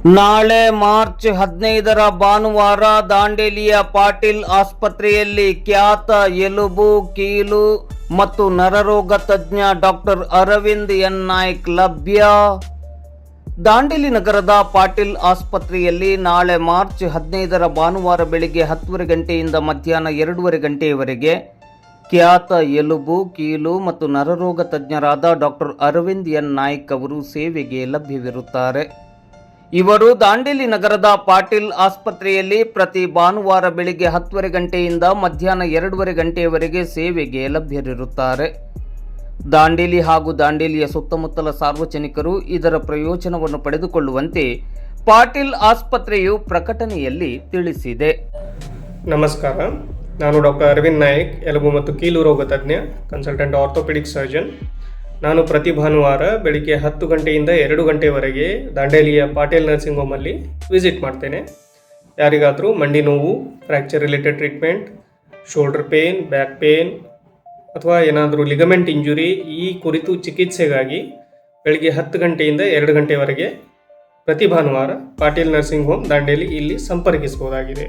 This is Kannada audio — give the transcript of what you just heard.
ನಾಳೆ ಮಾರ್ಚ್ 15ರ ಭಾನುವಾರ ದಾಂಡೇಲಿಯ ಪಾಟೀಲ್ ಆಸ್ಪತ್ರೆಯಲ್ಲಿ ಖ್ಯಾತ ಎಲುಬು, ಕೀಲು ಮತ್ತು ನರರೋಗ ತಜ್ಞ ಡಾಕ್ಟರ್ ಅರವಿಂದ್ ಎನ್ ನಾಯ್ಕ್ ಲಭ್ಯ. ದಾಂಡೇಲಿ ನಗರದ ಪಾಟೀಲ್ ಆಸ್ಪತ್ರೆಯಲ್ಲಿ ನಾಳೆ ಮಾರ್ಚ್ 15ರ ಭಾನುವಾರ ಬೆಳಿಗ್ಗೆ 10 ಗಂಟೆಯಿಂದ ಮಧ್ಯಾಹ್ನ 2 ಗಂಟೆಯವರೆಗೆ ಖ್ಯಾತ ಎಲುಬು, ಕೀಲು ಮತ್ತು ನರರೋಗ ತಜ್ಞರಾದ ಡಾಕ್ಟರ್ ಅರವಿಂದ್ ಎನ್ ನಾಯ್ಕ್ ಅವರು ಸೇವೆಗೆ ಲಭ್ಯವಿರುತ್ತಾರೆ. ಇವರು ದಾಂಡೇಲಿ ನಗರದ ಪಾಟೀಲ್ ಆಸ್ಪತ್ರೆಯಲ್ಲಿ ಪ್ರತಿ ಭಾನುವಾರ ಬೆಳಿಗ್ಗೆ 10 ಗಂಟೆಯಿಂದ ಮಧ್ಯಾಹ್ನ 2 ಗಂಟೆಯವರೆಗೆ ಸೇವೆಗೆ ಲಭ್ಯರಿರುತ್ತಾರೆ. ದಾಂಡೇಲಿ ಹಾಗೂ ದಾಂಡೇಲಿಯ ಸುತ್ತಮುತ್ತಲ ಸಾರ್ವಜನಿಕರು ಇದರ ಪ್ರಯೋಜನವನ್ನು ಪಡೆದುಕೊಳ್ಳುವಂತೆ ಪಾಟೀಲ್ ಆಸ್ಪತ್ರೆಯು ಪ್ರಕಟಣೆಯಲ್ಲಿ ತಿಳಿಸಿದೆ. ನಮಸ್ಕಾರ, ನಾನು ಡಾಕ್ಟರ್ ಅರವಿಂದ್ ನಾಯ್ಕ್, ಎಲುಬು ಮತ್ತು ಕೀಲು ರೋಗ ತಜ್ಞ, ಕನ್ಸಲ್ಟೆಂಟ್ ಆರ್ಥೋಪೆಡಿಕ್ ಸರ್ಜನ್. ನಾನು ಪ್ರತಿ ಭಾನುವಾರ ಬೆಳಿಗ್ಗೆ 10 ಗಂಟೆಯಿಂದ 2 ಗಂಟೆವರೆಗೆ ದಾಂಡೇಲಿಯ ಪಾಟೀಲ್ ನರ್ಸಿಂಗ್ ಹೋಮಲ್ಲಿ ವಿಸಿಟ್ ಮಾಡ್ತೇನೆ. ಯಾರಿಗಾದರೂ ಮಂಡಿ ನೋವು, fracture related treatment, shoulder pain, back pain ಅಥವಾ ಏನಾದರೂ ಲಿಗಮೆಂಟ್ ಇಂಜುರಿ ಈ ಕುರಿತು ಚಿಕಿತ್ಸೆಗಾಗಿ ಬೆಳಿಗ್ಗೆ 10 ಗಂಟೆಯಿಂದ 2 ಗಂಟೆವರೆಗೆ ಪ್ರತಿ ಭಾನುವಾರ ಪಾಟೀಲ್ ನರ್ಸಿಂಗ್ ಹೋಮ್ ದಾಂಡೇಲಿ ಇಲ್ಲಿ ಸಂಪರ್ಕಿಸಬಹುದಾಗಿದೆ.